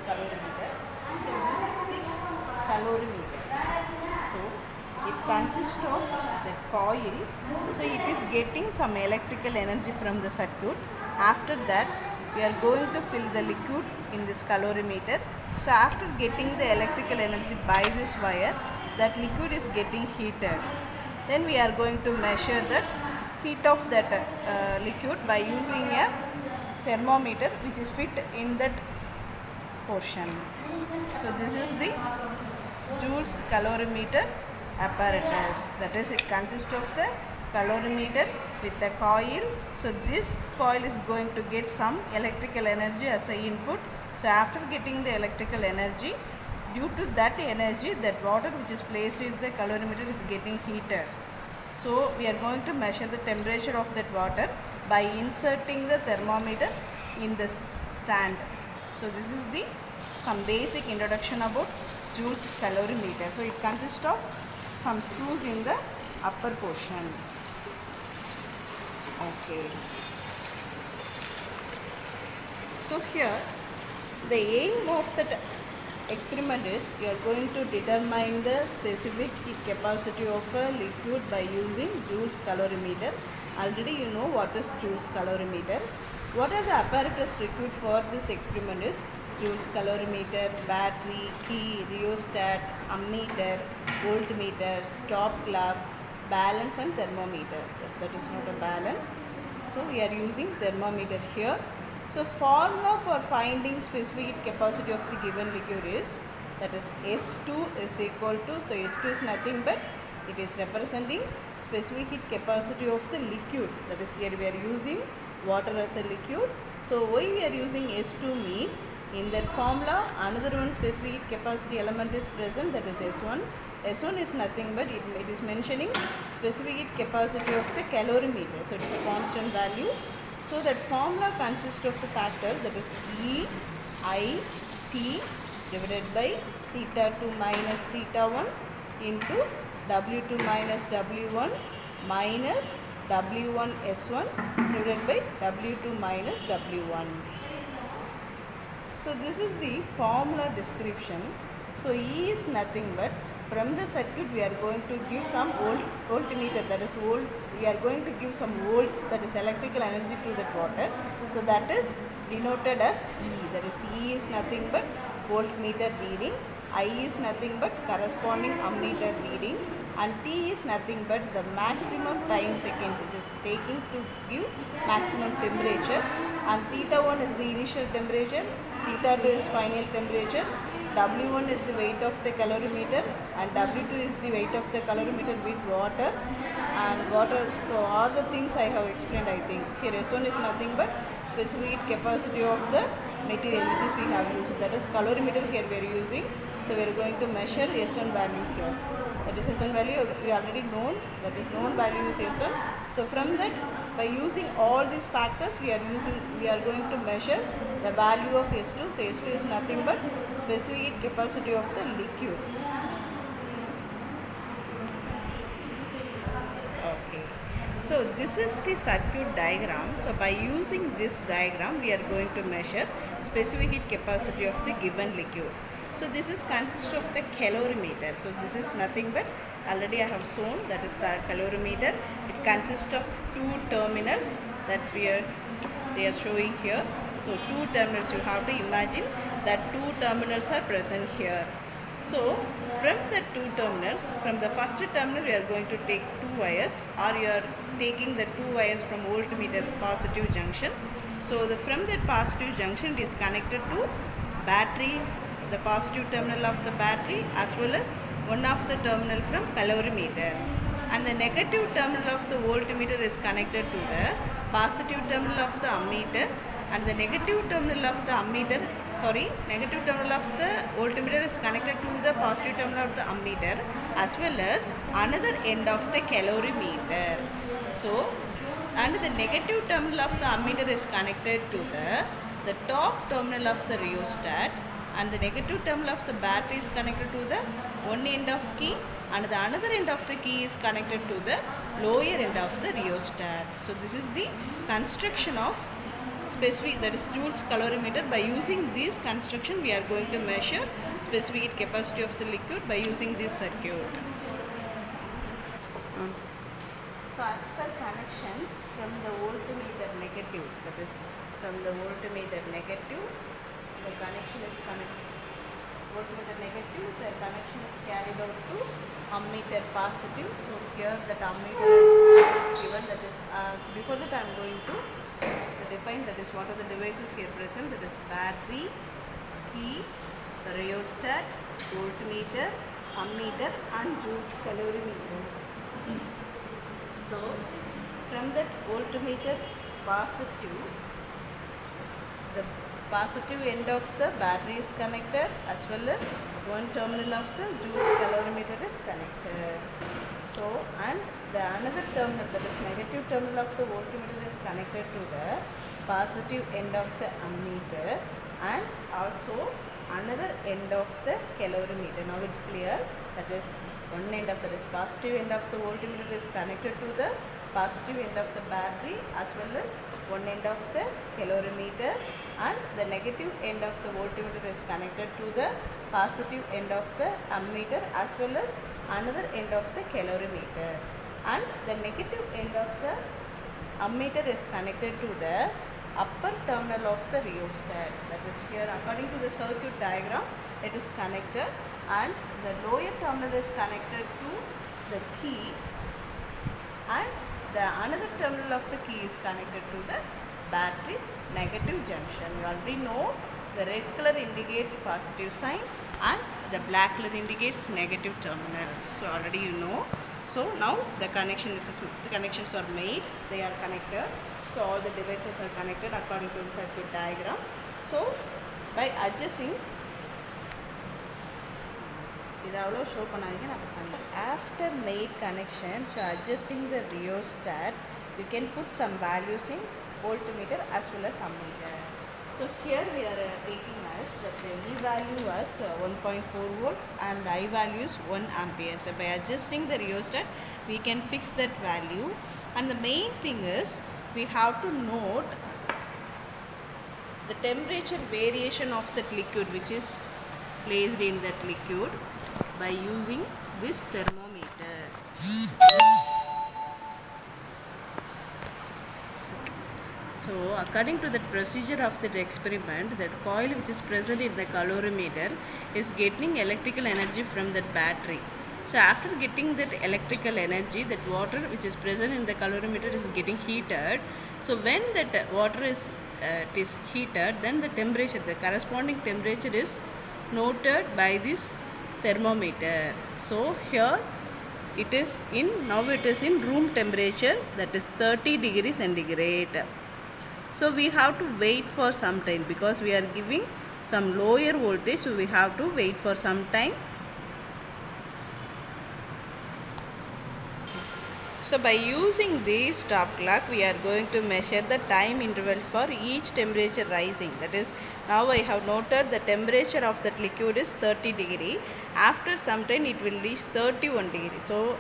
calorimeter. So this is the calorimeter. So it consists of the coil. So it is getting some electrical energy from the circuit. After that we are going to fill the liquid in this calorimeter. So after getting the electrical energy by this wire, that liquid is getting heated. Then we are going to measure the heat of that liquid by using a thermometer which is fit in that portion. So this is the Joules calorimeter apparatus. That is, it consists of the calorimeter with the coil. So this coil is going to get some electrical energy as an input. So after getting the electrical energy, due to that energy, that water which is placed in the calorimeter is getting heated. So we are going to measure the temperature of that water by inserting the thermometer in the stand. So this is the some basic introduction about Joules calorimeter. So it consists of some screws in the upper portion. Okay. So here the aim of the experiment is you are going to determine the specific heat capacity of a liquid by using Joules calorimeter. Already you know what is Joules calorimeter. What are the apparatus required for this experiment is Joules calorimeter, battery, key, rheostat, ammeter, voltmeter, stop clock, balance and thermometer. That is not a balance. So we are using thermometer here. So formula for finding specific heat capacity of the given liquid is, that is S2 is equal to, so S2 is nothing but it is representing specific heat capacity of the liquid. That is, here we are using water as a liquid. So why we are using S2 means in that formula another one specific heat capacity element is present, that is S1. S1 is nothing but it is mentioning specific heat capacity of the calorimeter. So it is a constant value. So that formula consists of the factors, that is E, I, T divided by theta 2 minus theta 1 into W2 minus W1 minus W1 S1 divided by W2 minus W1. So this is the formula description. So E is nothing but from the circuit we are going to give some voltmeter, that is volt. We are going to give some volts, that is electrical energy to that water. So that is denoted as E. That is E is nothing but voltmeter reading. I is nothing but corresponding ammeter reading. And T is nothing but the maximum time seconds it is taking to give maximum temperature. And theta 1 is the initial temperature, theta 2 is final temperature, W1 is the weight of the calorimeter and W2 is the weight of the calorimeter with water and water. So all the things I have explained, I think. Here S1 is nothing but specific capacity of the material which is we have used. That is calorimeter here we are using. So we are going to measure S1 value here. That is S1 value we already known. That is known value is S1. So from that, by using all these factors we are going to measure the value of S2. So S2 is nothing but specific capacity of the liquid. Okay. So this is the circuit diagram. So by using this diagram we are going to measure specific heat capacity of the given liquid. So this is consist of the calorimeter. So this is nothing but already I have shown, that is the calorimeter. It consists of two terminals. That's where they are showing here. So two terminals, you have to imagine that two terminals are present here. So from the two terminals, from the first terminal we are going to take two wires, or you are taking the two wires from voltmeter positive junction. So from that positive junction it is connected to battery, the positive terminal of the battery, as well as one of the terminal from calorimeter. And the negative terminal of the voltmeter is connected to the positive terminal of the ammeter, and the negative terminal of the negative terminal of the voltmeter is connected to the positive terminal of the ammeter, as well as another end of the calorimeter. So, and the negative terminal of the ammeter is connected to the top terminal of the rheostat, and the negative terminal of the battery is connected to the one end of key, and the another end of the key is connected to the lower end of the rheostat. So this is the construction of specific, that is joules calorimeter. By using this construction, we are going to measure specific heat capacity of the liquid by using this circuit. So as per connections from the voltmeter negative, that is from the voltmeter negative, the connection is connected. Voltmeter negative, the connection is carried out to ammeter positive. So here that ammeter is given, that is before that I am going to define, that is what are the devices here present, that is battery, key, rheostat, voltmeter, ammeter and joules calorimeter. So from that voltmeter positive, the positive end of the battery is connected, as well as one terminal of the joules calorimeter is connected. So and the another terminal, that is negative terminal of the voltmeter is connected to the positive end of the ammeter, and also another end of the calorimeter. Now it's clear, that is one end of the positive end of the voltmeter is connected to the positive end of the battery, as well as one end of the calorimeter, and the negative end of the voltmeter is connected to the positive end of the ammeter, as well as another end of the calorimeter, and the negative end of the ammeter is connected to the upper terminal of the rheostat. That is here according to the circuit diagram it is connected, and the lower terminal is connected to the key, and the another terminal of the key is connected to the battery's negative junction. You already know the red color indicates positive sign and the black color indicates negative terminal. So already you know. So now the connections are made, they are connected. So all the devices are connected according to the circuit diagram. So by adjusting, after made connection, so adjusting the rheostat, we can put some values in voltmeter as well as ammeter. So here we are taking as that the E value was 1.4 volt and I value is 1 ampere. So by adjusting the rheostat, we can fix that value, and the main thing is we have to note the temperature variation of that liquid which is placed in that liquid by using this thermometer. So according to the procedure of that experiment, that coil which is present in the calorimeter is getting electrical energy from that battery. So after getting that electrical energy, that water which is present in the calorimeter is getting heated. So when that water is heated, then the temperature, the corresponding temperature is noted by this thermometer. So here it is in, now it is in room temperature, that is 30 degrees centigrade. So we have to wait for some time because we are giving some lower voltage, so we have to wait for some time. So by using this stop clock, we are going to measure the time interval for each temperature rising. That is, now I have noted the temperature of that liquid is 30 degree. After some time it will reach 31 degree. So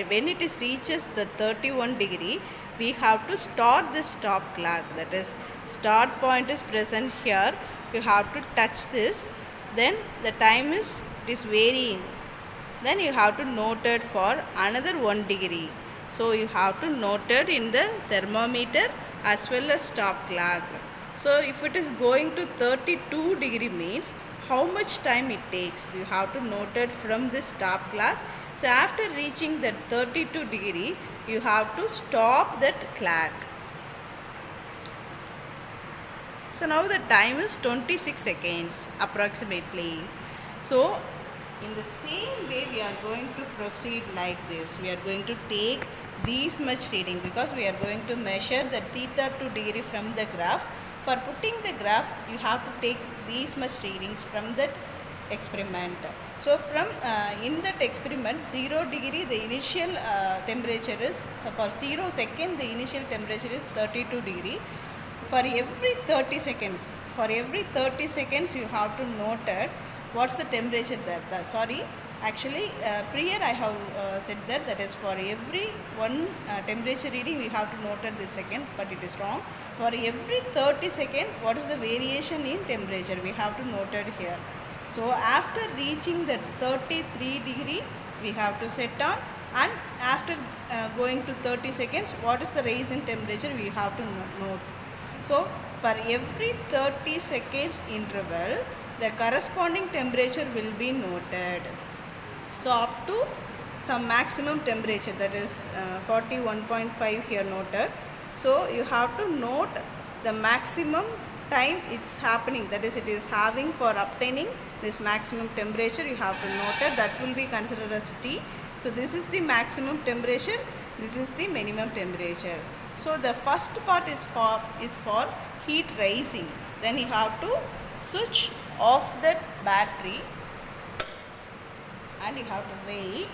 when it is reaches the 31 degree, we have to start the stop clock. That is, start point is present here. You have to touch this. Then the time is, it is varying. Then you have to note it for another 1 degree. So you have to note it in the thermometer as well as stop clock. So if it is going to 32 degree means how much time it takes. You have to note it from the stop clock. So after reaching that 32 degree, you have to stop that clock. So now the time is 26 seconds approximately. So in the same way we are going to proceed like this. We are going to take these much reading because we are going to measure the theta 2 degree from the graph. For putting the graph, you have to take these much readings from that experiment. So from in that experiment, 0 degree the initial temperature is, so for 0 second the initial temperature is 32 degree. For every 30 seconds, you have to note it what's the temperature there. Actually, prior I have said that is for every one temperature reading we have to note at this second, but it is wrong. For every 30 second, what is the variation in temperature? We have to note it here. So after reaching the 33 degree, we have to set down, and after going to 30 seconds, what is the rise in temperature? We have to note. So for every 30 seconds interval, the corresponding temperature will be noted. So up to some maximum temperature, that is 41.5 here noted. So you have to note the maximum time it's happening, that is it is having for obtaining this maximum temperature. You have to note it, that will be considered as T. So this is the maximum temperature, this is the minimum temperature. So the first part is for heat rising. Then you have to switch off that battery and you have to wait.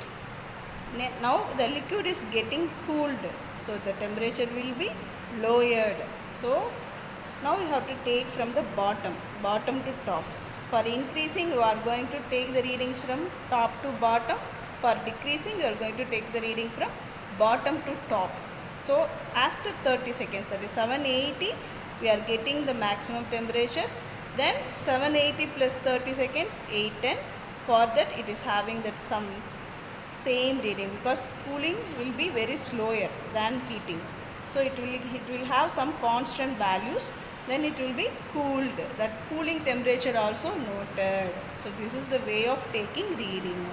Now the liquid is getting cooled, so the temperature will be lowered. So now you have to take from the bottom to top. For increasing, you are going to take the readings from top to bottom. For decreasing, you are going to take the reading from bottom to top. So after 30 seconds, that is 780, we are getting the maximum temperature. Then 780 plus 30 seconds, 810. For that, it is having that some same reading, because cooling will be very slower than heating. So it will have some constant values. Then it will be cooled. That cooling temperature also noted. So this is the way of taking reading.